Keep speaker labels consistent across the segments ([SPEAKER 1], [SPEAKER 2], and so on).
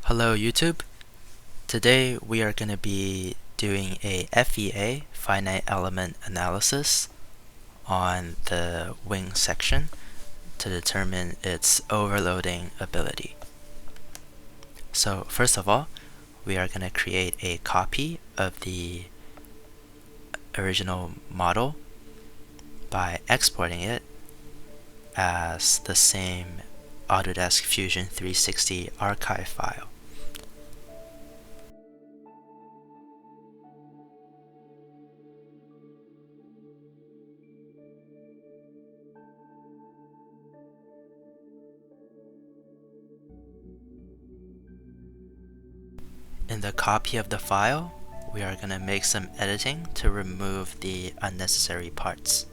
[SPEAKER 1] Hello YouTube. Today we are going to be doing a FEA, finite element analysis, on the wing section to determine its overloading ability. So first of all, we are going to create a copy of the original model by exporting it as the same Autodesk Fusion 360 archive file. In the copy of the file, we are going to make some editing to remove the unnecessary parts.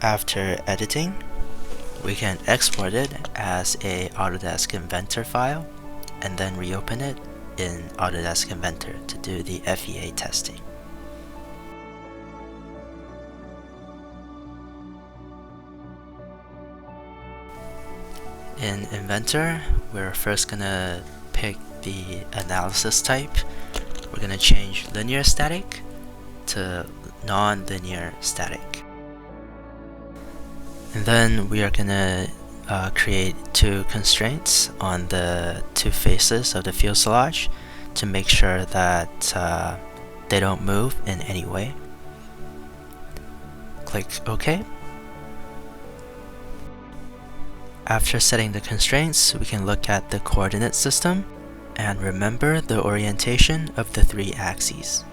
[SPEAKER 1] After editing, we can export it as a Autodesk Inventor file and then reopen it in Autodesk Inventor to do the FEA testing. In Inventor, we're first gonna pick the analysis type. We're gonna change linear static to non-linear static. And then we are gonna create two constraints on the two faces of the fuselage to make sure that they don't move in any way. Click OK. After setting the constraints, we can look at the coordinate system and remember the orientation of the three axes.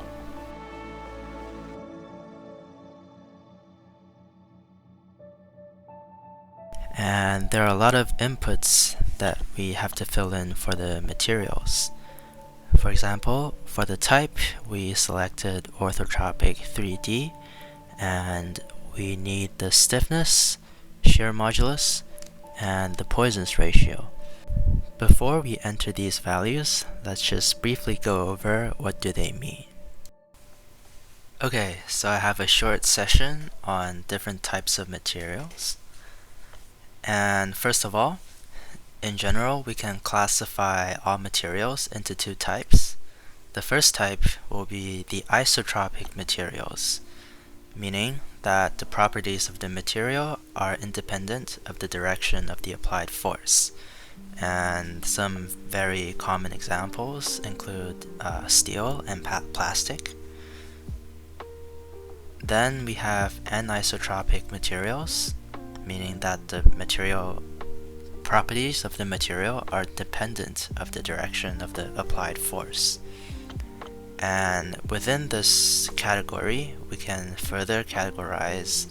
[SPEAKER 1] And there are a lot of inputs that we have to fill in for the materials. For example, for the type, we selected orthotropic 3D, and we need the stiffness, shear modulus, and the Poisson's ratio. Before we enter these values, let's just briefly go over what do they mean. Okay, so I have a short session on different types of materials. And first of all, in general, we can classify all materials into two types. The first type will be the isotropic materials, meaning that the properties of the material are independent of the direction of the applied force. And some very common examples include steel and plastic. Then we have anisotropic materials, meaning that the material properties of the material are dependent of the direction of the applied force. And within this category, we can further categorize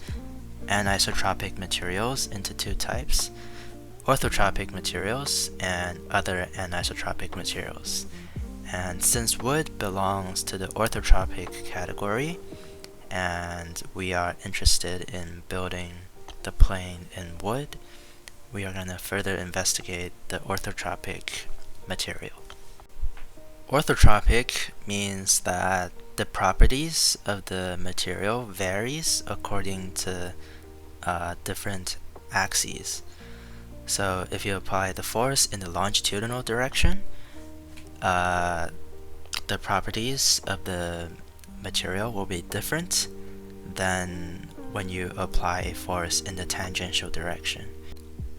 [SPEAKER 1] anisotropic materials into two types: orthotropic materials and other anisotropic materials. And since wood belongs to the orthotropic category, and we are interested in building the plane in wood, we are going to further investigate the orthotropic material. Orthotropic means that the properties of the material varies according to different axes. So if you apply the force in the longitudinal direction, the properties of the material will be different than when you apply a force in the tangential direction.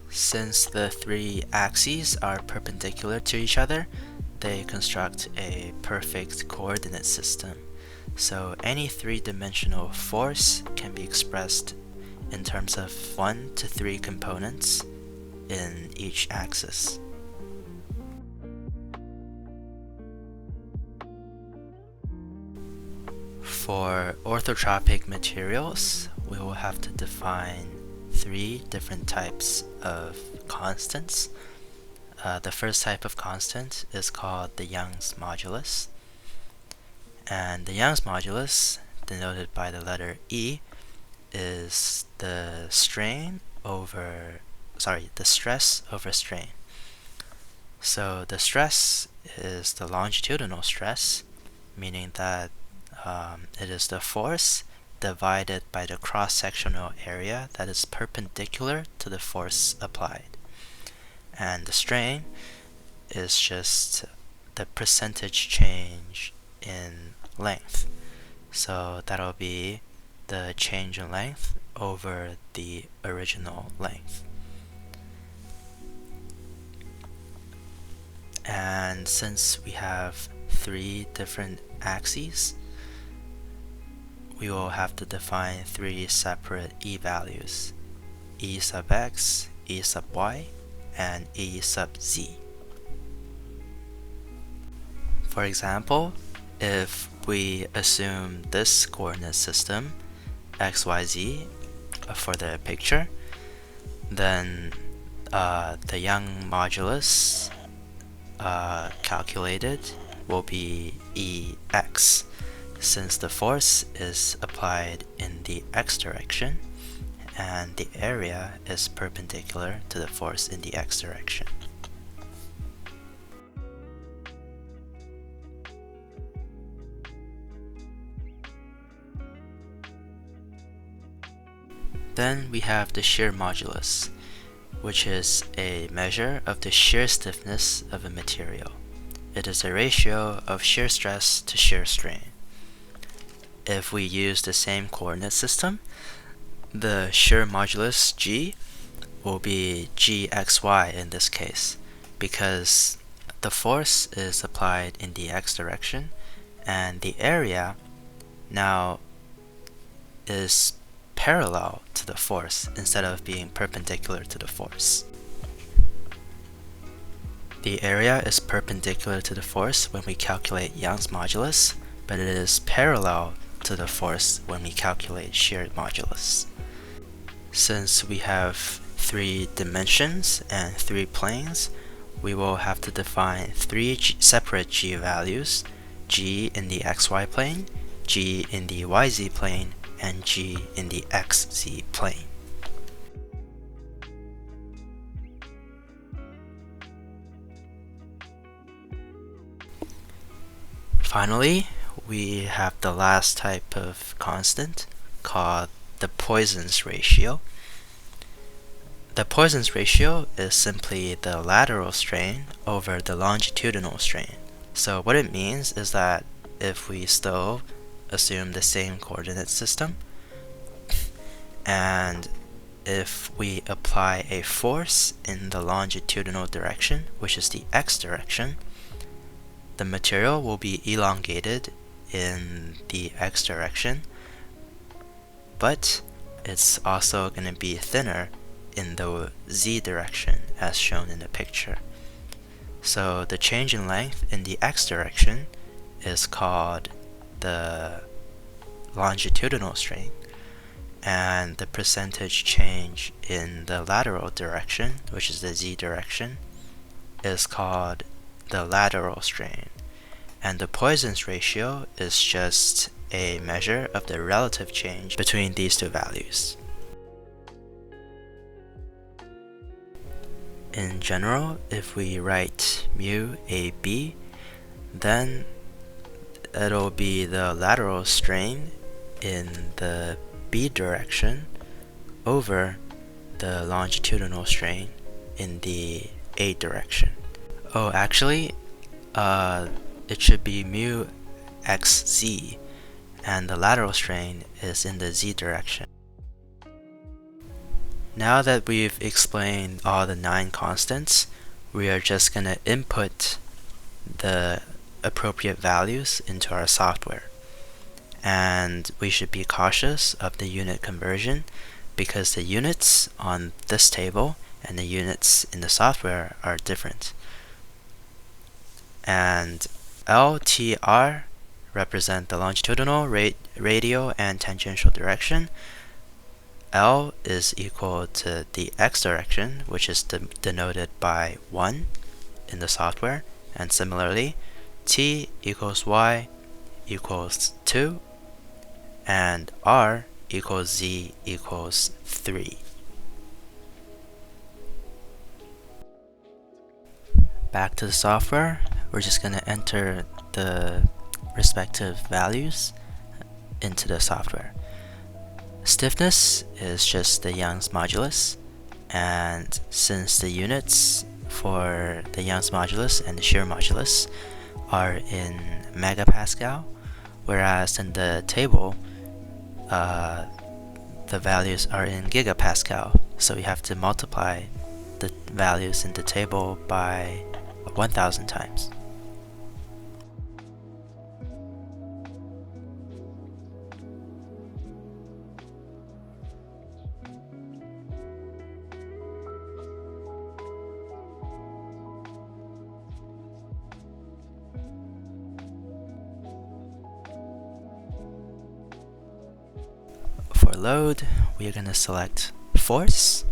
[SPEAKER 1] Since the three axes are perpendicular to each other, they construct a perfect coordinate system. So any three-dimensional force can be expressed in terms of 1 to 3 components in each axis. For orthotropic materials, we will have to define 3 different types of constants. The first type of constant is called the Young's modulus. And the Young's modulus, denoted by the letter E, is the stress over strain. So the stress is the longitudinal stress, meaning that it is the force divided by the cross-sectional area that is perpendicular to the force applied. And the strain is just the percentage change in length. So that'll be the change in length over the original length. And since we have 3 different axes, we will have to define 3 separate E values: E sub x, E sub y, and E sub z. For example, if we assume this coordinate system, x, y, z, for the picture, then the Young modulus calculated will be Ex, since the force is applied in the x direction and the area is perpendicular to the force in the x direction. Then we have the shear modulus, which is a measure of the shear stiffness of a material. It is a ratio of shear stress to shear strain. If we use the same coordinate system, the shear modulus G will be Gxy in this case, because the force is applied in the x direction and the area now is parallel to the force instead of being perpendicular to the force. The area is perpendicular to the force when we calculate Young's modulus, but it is parallel to the force when we calculate shear modulus. Since we have 3 dimensions and 3 planes, we will have to define 3 separate g values: g in the xy plane, g in the yz plane, and g in the xz plane. Finally, we have the last type of constant called the Poisson's ratio. The Poisson's ratio is simply the lateral strain over the longitudinal strain. So what it means is that if we still assume the same coordinate system, and if we apply a force in the longitudinal direction, which is the x direction, the material will be elongated in the x direction, but it's also going to be thinner in the z direction as shown in the picture. So the change in length in the x direction is called the longitudinal strain, and the percentage change in the lateral direction, which is the z direction, is called the lateral strain. And the Poisson's ratio is just a measure of the relative change between these 2 values. In general, if we write mu AB, then it'll be the lateral strain in the B direction over the longitudinal strain in the A direction. Oh, actually, it should be mu xz, and the lateral strain is in the z direction. Now that we've explained all the 9 constants, we are just going to input the appropriate values into our software. And we should be cautious of the unit conversion because the units on this table and the units in the software are different. And LTR represent the longitudinal, radial, and tangential direction. L is equal to the x direction, which is denoted by 1 in the software, and similarly, T equals Y equals 2, and R equals Z equals 3. Back to the software, we're just going to enter the respective values into the software. Stiffness is just the Young's modulus, and since the units for the Young's modulus and the shear modulus are in megapascal, whereas in the table the values are in gigapascal, so you have to multiply the values in the table by 1,000 times. For load, we are going to select force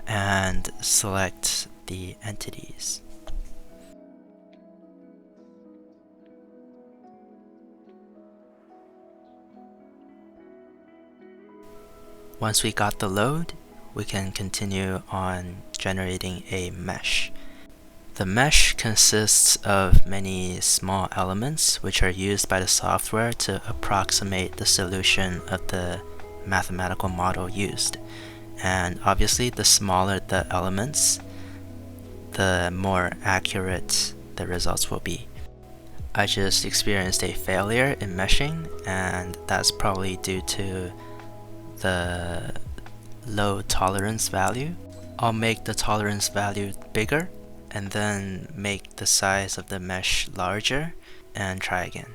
[SPEAKER 1] and select the entities. Once we got the load, we can continue on generating a mesh. The mesh consists of many small elements which are used by the software to approximate the solution of the mathematical model used. And obviously, the smaller the elements, the more accurate the results will be. I just experienced a failure in meshing, and that's probably due to the low tolerance value. I'll make the tolerance value bigger and then make the size of the mesh larger and try again.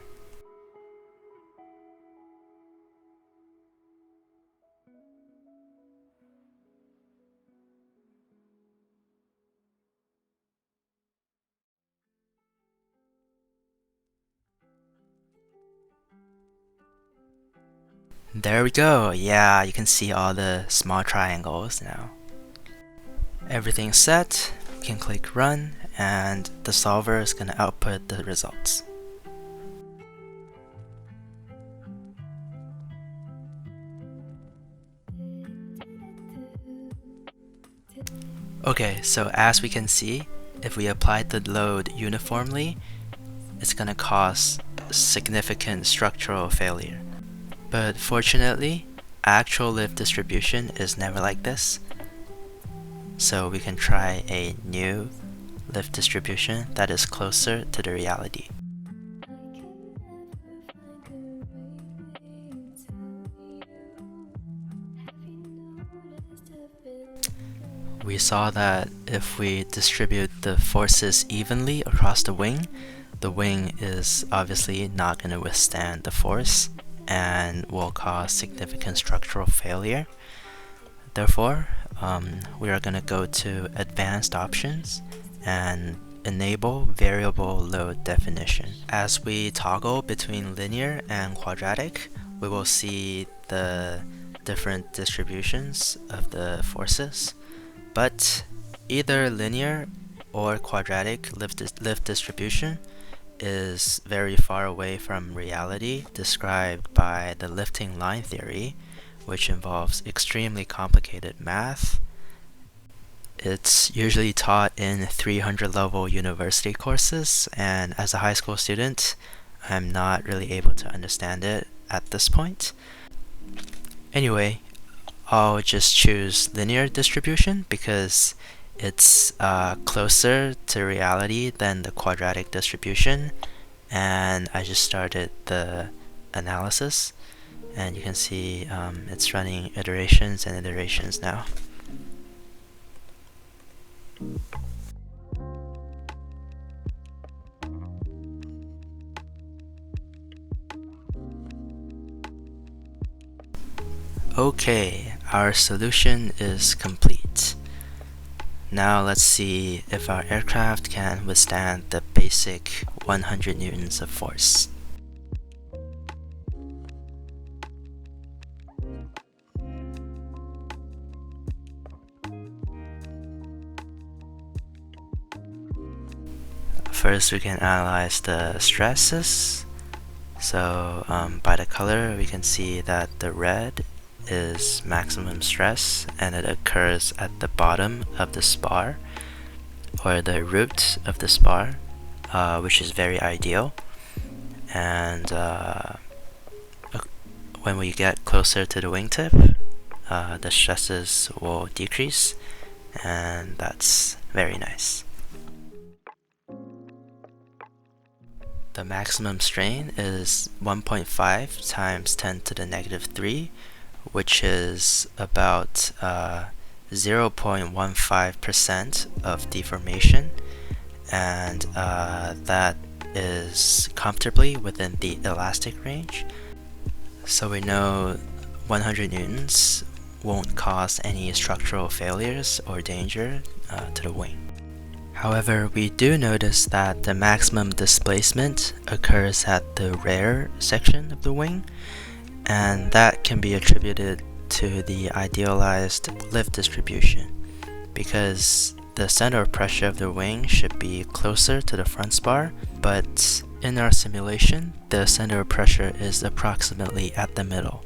[SPEAKER 1] There we go. Yeah, you can see all the small triangles now. Everything's set. We can click run, and the solver is going to output the results. Okay, so as we can see, if we applied the load uniformly, it's going to cause significant structural failure. But fortunately, actual lift distribution is never like this. So we can try a new lift distribution that is closer to the reality. We saw that if we distribute the forces evenly across the wing is obviously not going to withstand the force and will cause significant structural failure. Therefore, we are going to go to advanced options and enable variable load definition. As we toggle between linear and quadratic, we will see the different distributions of the forces. But either linear or quadratic lift distribution is very far away from reality described by the lifting line theory, which involves extremely complicated math. It's usually taught in 300 level university courses, and as a high school student, I'm not really able to understand it at this point. Anyway, I'll just choose linear distribution because it's closer to reality than the quadratic distribution, and I just started the analysis, and you can see it's running iterations and iterations now. Okay, our solution is complete. Now let's see if our aircraft can withstand the basic 100 newtons of force. First, we can analyze the stresses. So by the color, we can see that the red is maximum stress, and it occurs at the bottom of the spar, or the root of the spar, which is very ideal. And when we get closer to the wingtip, the stresses will decrease, and that's very nice. The maximum strain is 1.5 times 10 to the negative 3, which is about 0.15% of deformation, and that is comfortably within the elastic range. So we know 100 newtons won't cause any structural failures or danger to the wing. However, we do notice that the maximum displacement occurs at the rear section of the wing, and that can be attributed to the idealized lift distribution, because the center of pressure of the wing should be closer to the front spar, but in our simulation, the center of pressure is approximately at the middle.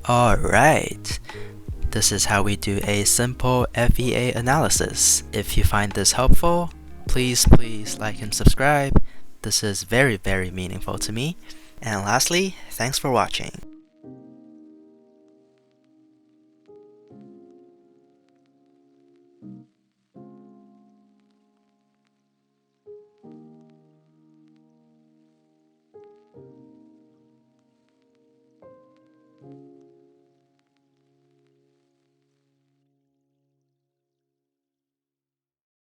[SPEAKER 1] Alright, this is how we do a simple FEA analysis. If you find this helpful, please like and subscribe. This is very meaningful to me. And lastly, thanks for watching.